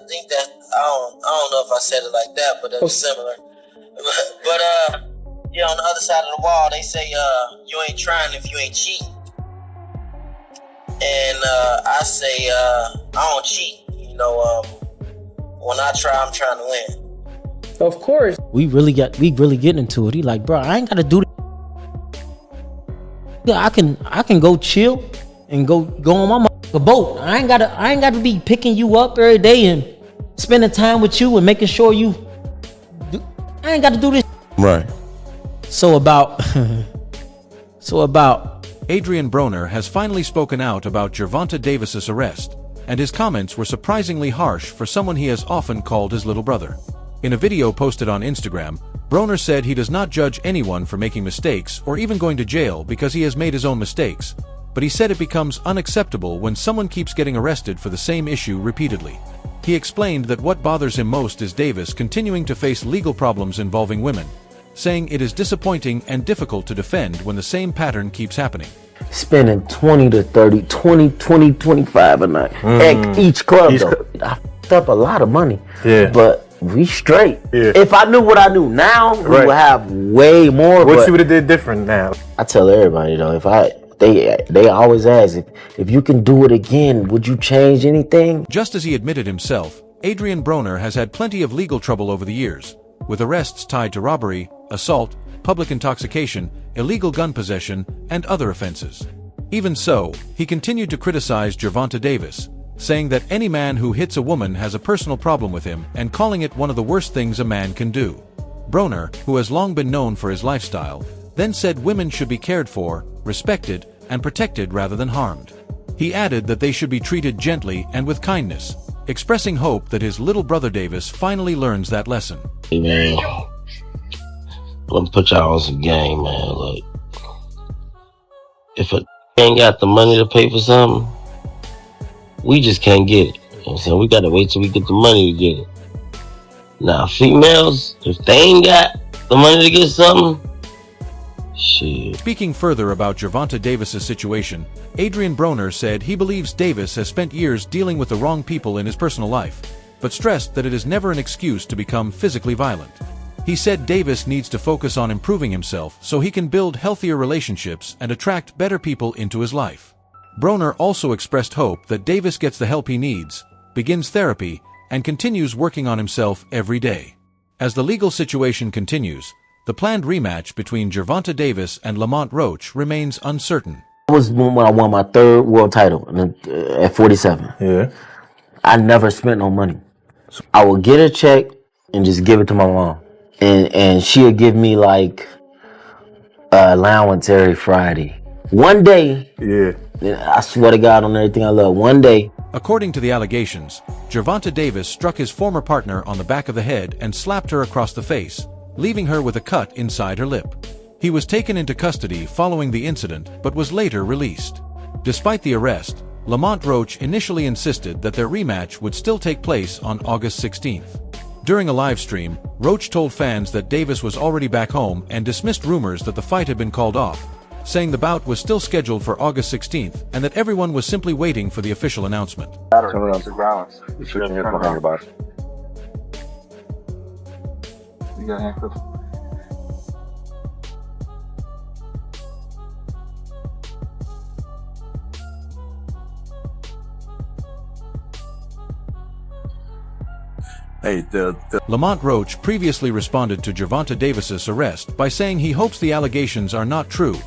think that I don't know if I said it like that, but it was similar. But yeah, on the other side of the wall, they say you ain't trying if you ain't cheating. And I say I don't cheat. You know, when I try, I'm trying to win. Of course. We really getting into it. He like, bro, I ain't gotta do that. Yeah, I can go chill and go on my boat. I ain't gotta be picking you up every day and spending time with you and making sure I ain't gotta do this. Right. So about Adrien Broner has finally spoken out about Gervonta Davis's arrest, and his comments were surprisingly harsh for someone he has often called his little brother. In a video posted on Instagram, Broner said he does not judge anyone for making mistakes or even going to jail because he has made his own mistakes, but he said it becomes unacceptable when someone keeps getting arrested for the same issue repeatedly. He explained that what bothers him most is Davis continuing to face legal problems involving women, saying it is disappointing and difficult to defend when the same pattern keeps happening. Spending 20 to 30, 20, 25 a night at each club. I f***ed up a lot of money, but we straight. Yeah. If I knew what I knew now, we would have way more. What you would have did different now? I tell everybody though, they always ask if you can do it again, would you change anything? Just as he admitted himself, Adrien Broner has had plenty of legal trouble over the years, with arrests tied to robbery, assault, public intoxication, illegal gun possession, and other offenses. Even so, he continued to criticize Gervonta Davis, saying that any man who hits a woman has a personal problem with him and calling it one of the worst things a man can do. Broner, who has long been known for his lifestyle, then said women should be cared for, respected, and protected rather than harmed. He added that they should be treated gently and with kindness, expressing hope that his little brother Davis finally learns that lesson. Hey man, let me put y'all on some game, man. Look, if a ain't got the money to pay for something, we just can't get it. You know what I'm saying? We gotta wait till we get the money to get it. Now, females, if they ain't got the money to get something, shit. Speaking further about Gervonta Davis's situation, Adrien Broner said he believes Davis has spent years dealing with the wrong people in his personal life, but stressed that it is never an excuse to become physically violent. He said Davis needs to focus on improving himself so he can build healthier relationships and attract better people into his life. Broner also expressed hope that Davis gets the help he needs, begins therapy, and continues working on himself every day. As the legal situation continues, the planned rematch between Gervonta Davis and Lamont Roach remains uncertain. That was when I won my third world title at 47. Yeah. I never spent no money. I would get a check and just give it to my mom. And she'll give me like allowance every Friday. One day, I swear to God on everything I love, one day. According to the allegations, Gervonta Davis struck his former partner on the back of the head and slapped her across the face, leaving her with a cut inside her lip. He was taken into custody following the incident, but was later released. Despite the arrest, Lamont Roach initially insisted that their rematch would still take place on August 16th. During a live stream, Roach told fans that Davis was already back home and dismissed rumors that the fight had been called off, saying the bout was still scheduled for August 16th and that everyone was simply waiting for the official announcement. Turn around. Balance. You should get behind your body. You got handcuffs. Lamont Roach previously responded to Gervonta Davis's arrest by saying he hopes the allegations are not true,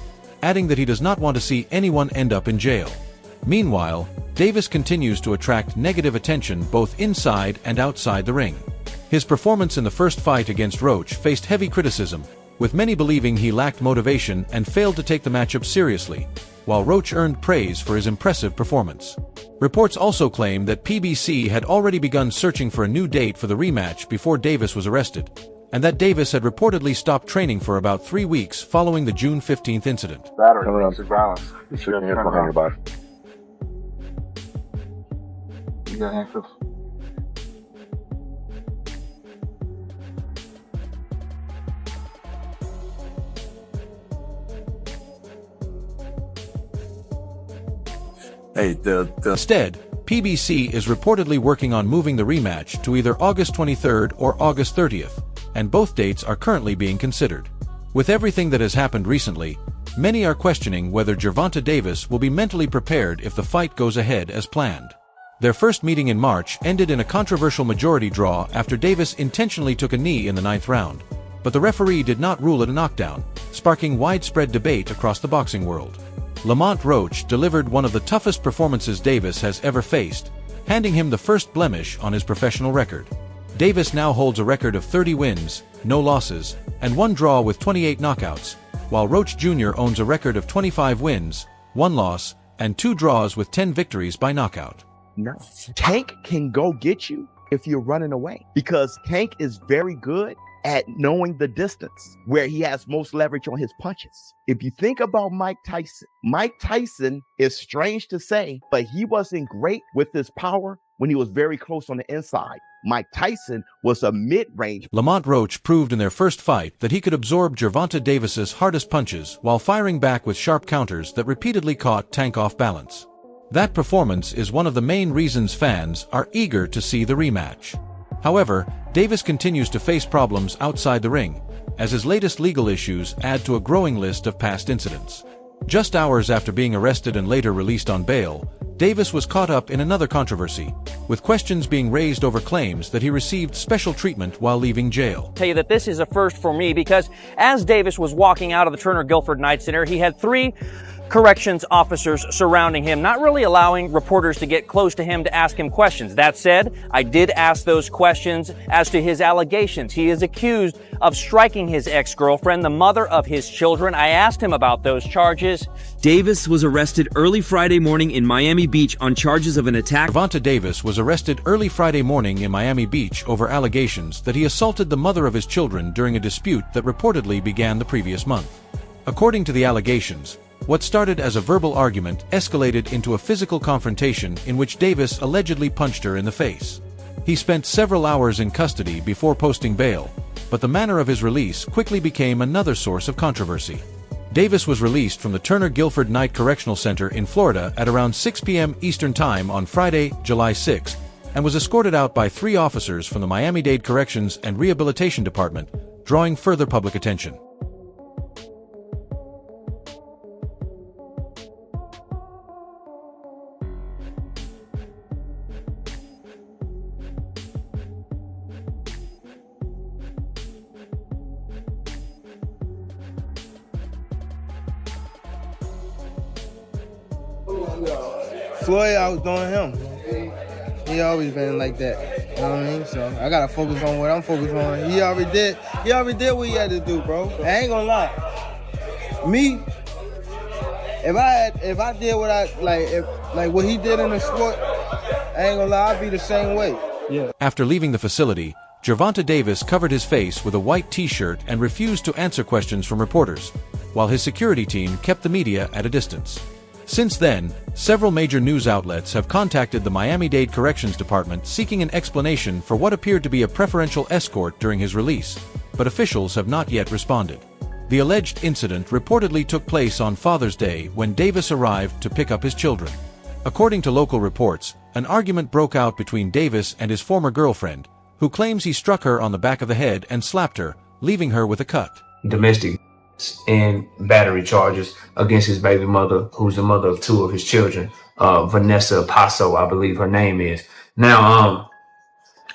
adding that he does not want to see anyone end up in jail. Meanwhile, Davis continues to attract negative attention both inside and outside the ring. His performance in the first fight against Roach faced heavy criticism, with many believing he lacked motivation and failed to take the matchup seriously, while Roach earned praise for his impressive performance. Reports also claim that PBC had already begun searching for a new date for the rematch before Davis was arrested, and that Davis had reportedly stopped training for about 3 weeks following the June 15th incident. Turn around. Balance. You should get behind your body. You got handcuffs. Instead, PBC is reportedly working on moving the rematch to either August 23rd or August 30th, and both dates are currently being considered. With everything that has happened recently, many are questioning whether Gervonta Davis will be mentally prepared if the fight goes ahead as planned. Their first meeting in March ended in a controversial majority draw after Davis intentionally took a knee in the 9th round, but the referee did not rule it a knockdown, sparking widespread debate across the boxing world. Lamont Roach delivered one of the toughest performances Davis has ever faced, handing him the first blemish on his professional record. Davis now holds a record of 30 wins, no losses, and 1 draw with 28 knockouts, while Roach Jr. owns a record of 25 wins, 1 loss, and 2 draws with 10 victories by knockout. No. Tank can go get you if you're running away, because Tank is very good at knowing the distance where he has most leverage on his punches. If you think about Mike Tyson is strange to say, but he wasn't great with his power when he was very close on the inside. Mike Tyson was a mid-range. Lamont Roach proved in their first fight that he could absorb Gervonta Davis's hardest punches while firing back with sharp counters that repeatedly caught Tank off balance. That performance is one of the main reasons fans are eager to see the rematch. However, Davis continues to face problems outside the ring, as his latest legal issues add to a growing list of past incidents. Just hours after being arrested and later released on bail, Davis was caught up in another controversy, with questions being raised over claims that he received special treatment while leaving jail. Tell you that this is a first for me, because as Davis was walking out of the Turner Guilford Night Center, he had 3 corrections officers surrounding him, not really allowing reporters to get close to him to ask him questions. That said, I did ask those questions as to his allegations. He is accused of striking his ex-girlfriend, the mother of his children. I asked him about those charges. Davis was arrested early Friday morning in Miami Beach on charges of an attack. Gervonta Davis was arrested early Friday morning in Miami Beach over allegations that he assaulted the mother of his children during a dispute that reportedly began the previous month. According to the allegations, what started as a verbal argument escalated into a physical confrontation in which Davis allegedly punched her in the face. He spent several hours in custody before posting bail, but the manner of his release quickly became another source of controversy. Davis was released from the Turner Guilford Night Correctional Center in Florida at around 6 p.m. Eastern Time on Friday, July 6th, and was escorted out by 3 officers from the Miami-Dade Corrections and Rehabilitation Department, drawing further public attention. Floyd, I was doing him. He always been like that. You know what I mean? So I gotta focus on what I'm focused on. He already did what he had to do, bro. I ain't gonna lie. Me, if I did what I like what he did in the sport, I ain't gonna lie, I'd be the same way. Yeah. After leaving the facility, Gervonta Davis covered his face with a white t-shirt and refused to answer questions from reporters, while his security team kept the media at a distance. Since then, several major news outlets have contacted the Miami-Dade Corrections Department seeking an explanation for what appeared to be a preferential escort during his release, but officials have not yet responded. The alleged incident reportedly took place on Father's Day when Davis arrived to pick up his children. According to local reports, an argument broke out between Davis and his former girlfriend, who claims he struck her on the back of the head and slapped her, leaving her with a cut. Domestic and battery charges against his baby mother, who's the mother of 2 of his children, Vanessa Paso, I believe her name is. Now,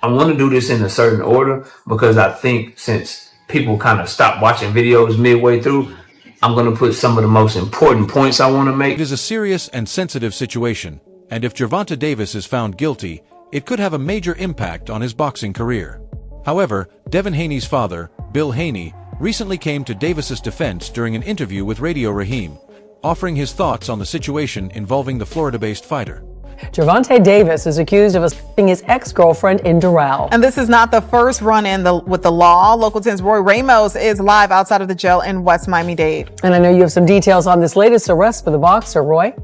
I want to do this in a certain order because I think since people kind of stopped watching videos midway through, I'm going to put some of the most important points I want to make. It is a serious and sensitive situation, and if Gervonta Davis is found guilty, it could have a major impact on his boxing career. However, Devin Haney's father, Bill Haney, recently came to Davis's defense during an interview with Radio Raheem, offering his thoughts on the situation involving the Florida-based fighter. Gervonta Davis is accused of assaulting his ex-girlfriend in Doral. And this is not the first run-in with the law. Local 10's Roy Ramos is live outside of the jail in West Miami-Dade. And I know you have some details on this latest arrest for the boxer, Roy.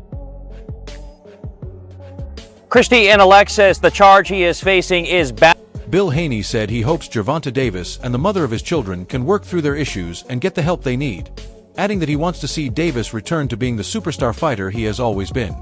Christy and Alexis, the charge he is facing is Bill Haney said he hopes Gervonta Davis and the mother of his children can work through their issues and get the help they need, adding that he wants to see Davis return to being the superstar fighter he has always been.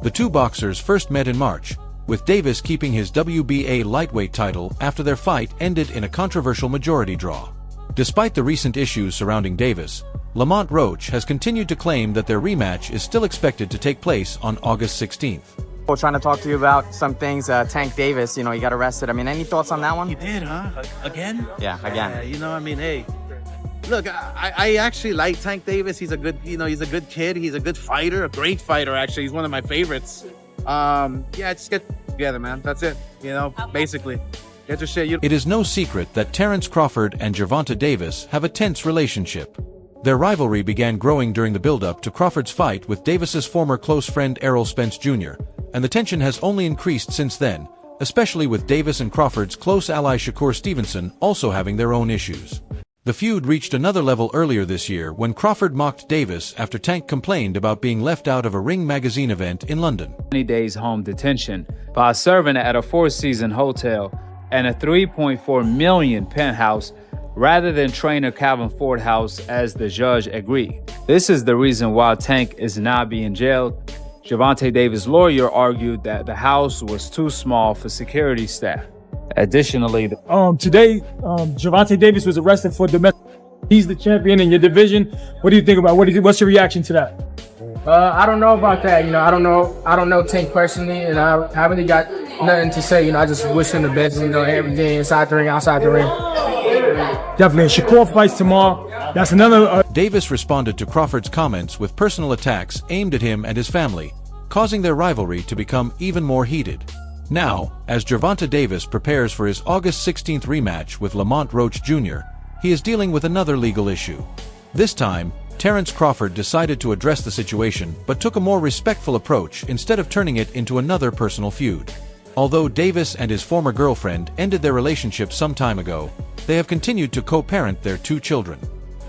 The 2 boxers first met in March, with Davis keeping his WBA lightweight title after their fight ended in a controversial majority draw. Despite the recent issues surrounding Davis, Lamont Roach has continued to claim that their rematch is still expected to take place on August 16th. We're trying to talk to you about some things. Tank Davis, he got arrested. I mean, any thoughts on that one? He did, huh? Again? Yeah, again. Hey, look, I actually like Tank Davis. He's a good, he's a good kid. He's a good fighter, a great fighter, actually. He's one of my favorites. Just get together, man. That's it, basically. Get your shit. It is no secret that Terrence Crawford and Gervonta Davis have a tense relationship. Their rivalry began growing during the build-up to Crawford's fight with Davis's former close friend Errol Spence Jr., and the tension has only increased since then, especially with Davis and Crawford's close ally Shakur Stevenson also having their own issues. The feud reached another level earlier this year when Crawford mocked Davis after Tank complained about being left out of a Ring magazine event in London. 20 days home detention by serving at a four-season hotel and a $3.4 million penthouse rather than trainer Calvin Ford house as the judge agreed. This is the reason why Tank is not being jailed. Gervonta Davis' lawyer argued that the house was too small for security staff. Additionally, today, Gervonta Davis was arrested for domestic. He's the champion in your division. What do you think about what's your reaction to that? I don't know about that. I don't know Tank personally, and I really got nothing to say. I just wish him the best. Everything inside the ring, outside the ring. Definitely. Shakur fights tomorrow. That's another. Davis responded to Crawford's comments with personal attacks aimed at him and his family, causing their rivalry to become even more heated. Now, as Gervonta Davis prepares for his August 16th rematch with Lamont Roach Jr., he is dealing with another legal issue. This time, Terrence Crawford decided to address the situation but took a more respectful approach instead of turning it into another personal feud. Although Davis and his former girlfriend ended their relationship some time ago, they have continued to co-parent their two children.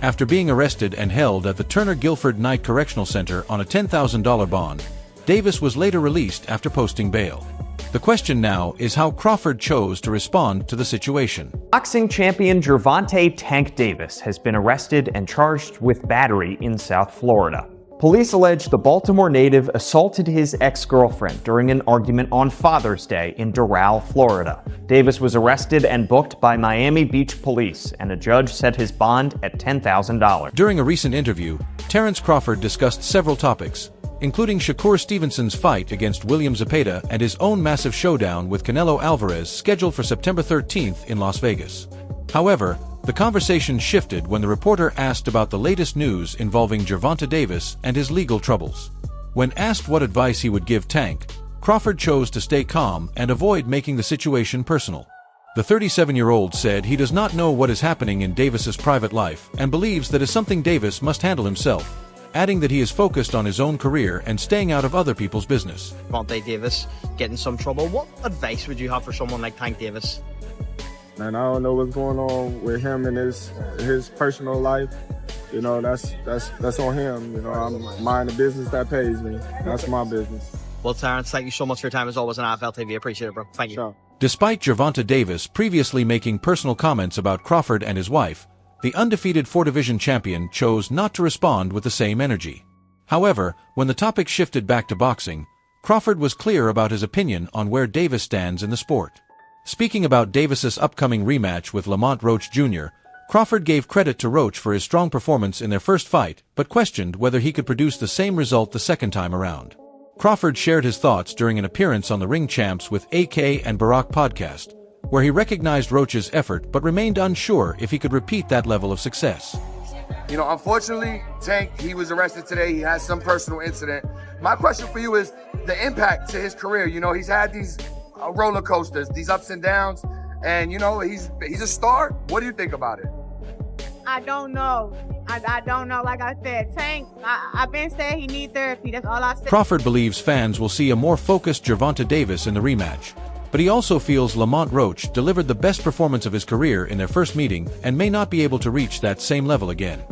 After being arrested and held at the Turner Guilford Night Correctional Center on a $10,000 bond, Davis was later released after posting bail. The question now is how Crawford chose to respond to the situation. Boxing champion Gervonta "Tank" Davis has been arrested and charged with battery in South Florida. Police allege the Baltimore native assaulted his ex-girlfriend during an argument on Father's Day in Doral, Florida. Davis was arrested and booked by Miami Beach police, and a judge set his bond at $10,000. During a recent interview, Terrence Crawford discussed several topics, including Shakur Stevenson's fight against William Zepeda and his own massive showdown with Canelo Alvarez scheduled for September 13th in Las Vegas. However, the conversation shifted when the reporter asked about the latest news involving Gervonta Davis and his legal troubles. When asked what advice he would give Tank, Crawford chose to stay calm and avoid making the situation personal. The 37-year-old said he does not know what is happening in Davis's private life and believes that is something Davis must handle himself, adding that he is focused on his own career and staying out of other people's business. Gervonta Davis get in some trouble. What advice would you have for someone like Tank Davis? Man, I don't know what's going on with him and his personal life. That's on him. I'm minding the business that pays me. That's my business. Well, Terrence, thank you so much for your time as always on AFL TV. Appreciate it, bro. Thank you. Sure. Despite Gervonta Davis previously making personal comments about Crawford and his wife, the undefeated 4-division champion chose not to respond with the same energy. However, when the topic shifted back to boxing, Crawford was clear about his opinion on where Davis stands in the sport. Speaking about Davis's upcoming rematch with Lamont Roach Jr., Crawford gave credit to Roach for his strong performance in their first fight, but questioned whether he could produce the same result the second time around. Crawford shared his thoughts during an appearance on the Ring Champs with AK and Barack podcast, where he recognized Roach's effort but remained unsure if he could repeat that level of success. Unfortunately, Tank, he was arrested today. He has some personal incident. My question for you is the impact to his career. He's had these roller coasters, these ups and downs, and he's a star. What do you think about it? I don't know. I don't know. Like I said, Tank, I've been saying he needs therapy. That's all I said. Crawford believes fans will see a more focused Gervonta Davis in the rematch, but he also feels Lamont Roach delivered the best performance of his career in their first meeting and may not be able to reach that same level again.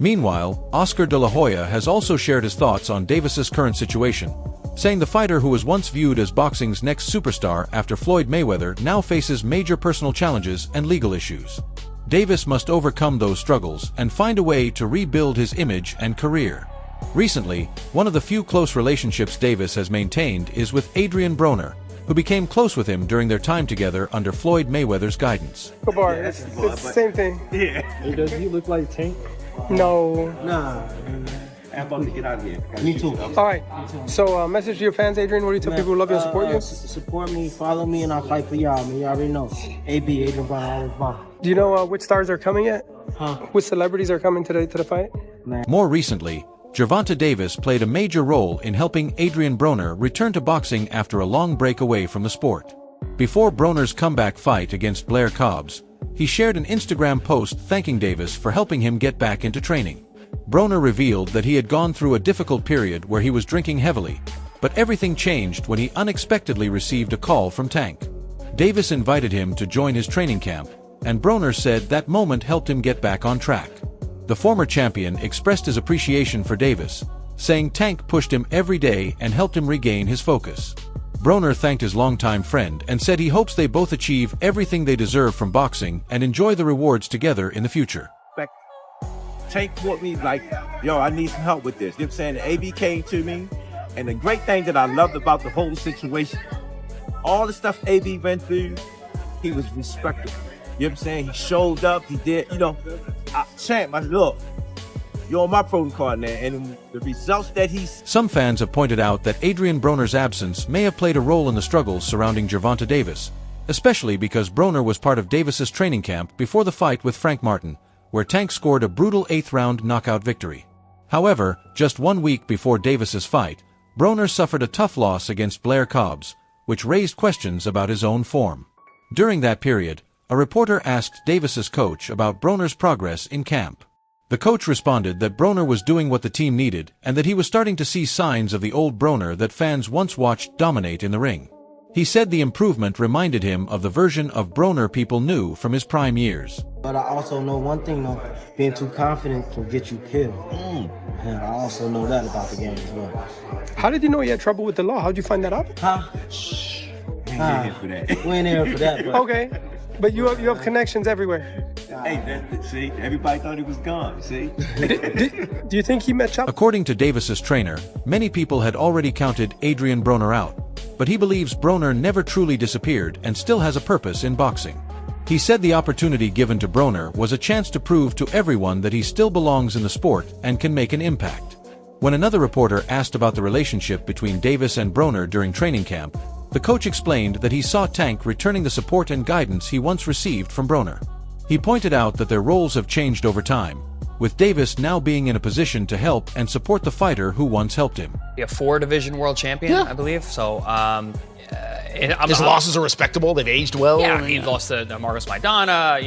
Meanwhile, Oscar De La Hoya has also shared his thoughts on Davis's current situation, saying the fighter who was once viewed as boxing's next superstar after Floyd Mayweather now faces major personal challenges and legal issues. Davis must overcome those struggles and find a way to rebuild his image and career. Recently, one of the few close relationships Davis has maintained is with Adrien Broner, who who became close with him during their time together under Floyd Mayweather's guidance. Bar, it's the same thing. Yeah. Hey, does he look like Tank? No. Nah. I'm about to get out of here. Me too. All right. So, message to your fans, Adrien. What do you tell people who love you and support you? Support me, follow me, and I'll fight for y'all. Man, you already know. AB, Adrien Broner, always bomb. Do you know which stars are coming yet? Huh? Which celebrities are coming to the fight? More recently, Gervonta Davis played a major role in helping Adrien Broner return to boxing after a long break away from the sport. Before Broner's comeback fight against Blair Cobbs, he shared an Instagram post thanking Davis for helping him get back into training. Broner revealed that he had gone through a difficult period where he was drinking heavily, but everything changed when he unexpectedly received a call from Tank. Davis invited him to join his training camp, and Broner said that moment helped him get back on track. The former champion expressed his appreciation for Davis, saying Tank pushed him every day and helped him regain his focus. Broner thanked his longtime friend and said he hopes they both achieve everything they deserve from boxing and enjoy the rewards together in the future. Tank taught me, like, yo, I need some help with this. You know what I'm saying? The AB came to me, and the great thing that I loved about the whole situation, all the stuff AB went through, he was respectable. You know what I'm saying? He showed up, he did, Champ, I said, look, you're on my protocol now, and the results that he's... Some fans have pointed out that Adrien Broner's absence may have played a role in the struggles surrounding Gervonta Davis, especially because Broner was part of Davis's training camp before the fight with Frank Martin, where Tank scored a brutal 8th-round knockout victory. However, just 1 week before Davis's fight, Broner suffered a tough loss against Blair Cobbs, which raised questions about his own form. During that period, a reporter asked Davis's coach about Broner's progress in camp. The coach responded that Broner was doing what the team needed and that he was starting to see signs of the old Broner that fans once watched dominate in the ring. He said the improvement reminded him of the version of Broner people knew from his prime years. But I also know one thing, though. Being too confident can get you killed. And I also know that about the game as well. How did you know he had trouble with the law? How'd you find that out? Huh? We ain't here for that. We ain't here for that, but... Okay. But you have connections everywhere. Hey, see, everybody thought he was gone, see? Do you think he met up? According to Davis's trainer, many people had already counted Adrien Broner out, but he believes Broner never truly disappeared and still has a purpose in boxing. He said the opportunity given to Broner was a chance to prove to everyone that he still belongs in the sport and can make an impact. When another reporter asked about the relationship between Davis and Broner during training camp, the coach explained that he saw Tank returning the support and guidance he once received from Broner. He pointed out that their roles have changed over time, with Davis now being in a position to help and support the fighter who once helped him. A 4-division world champion, I believe. So, his losses are respectable. They've aged well. Yeah, he lost to Marcos Maidana.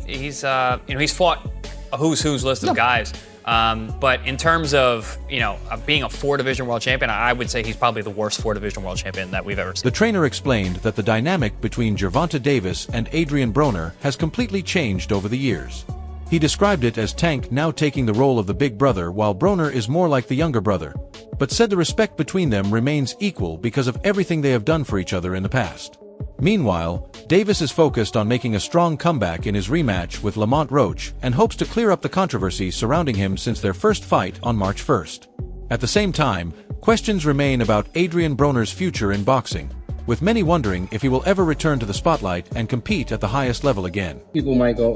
He's fought a who's list of guys. But in terms of, being a 4-division world champion, I would say he's probably the worst 4-division world champion that we've ever seen. The trainer explained that the dynamic between Gervonta Davis and Adrien Broner has completely changed over the years. He described it as Tank now taking the role of the big brother while Broner is more like the younger brother, but said the respect between them remains equal because of everything they have done for each other in the past. Meanwhile, Davis is focused on making a strong comeback in his rematch with Lamont Roach and hopes to clear up the controversy surrounding him since their first fight on March 1st. At the same time, questions remain about Adrien Broner's future in boxing, with many wondering if he will ever return to the spotlight and compete at the highest level again. People might go,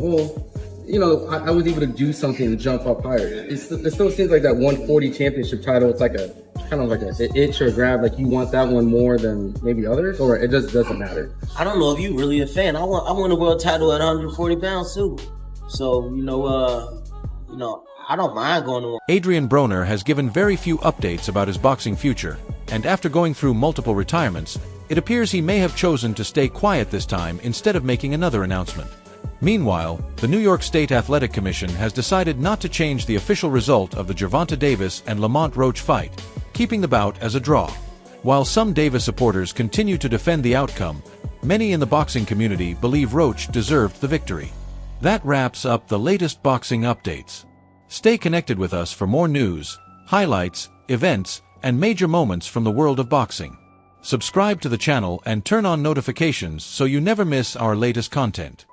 I was able to do something to jump up higher. It still seems like that 140 championship title, it's like a kind of like an itch or grab, like you want that one more than maybe others, or it just doesn't matter? I don't know if you really a fan. I won a world title at 140 pounds too. So, I don't mind going to... Adrien Broner has given very few updates about his boxing future, and after going through multiple retirements, it appears he may have chosen to stay quiet this time instead of making another announcement. Meanwhile, the New York State Athletic Commission has decided not to change the official result of the Gervonta Davis and Lamont Roach fight, keeping the bout as a draw. While some Davis supporters continue to defend the outcome, many in the boxing community believe Roach deserved the victory. That wraps up the latest boxing updates. Stay connected with us for more news, highlights, events, and major moments from the world of boxing. Subscribe to the channel and turn on notifications so you never miss our latest content.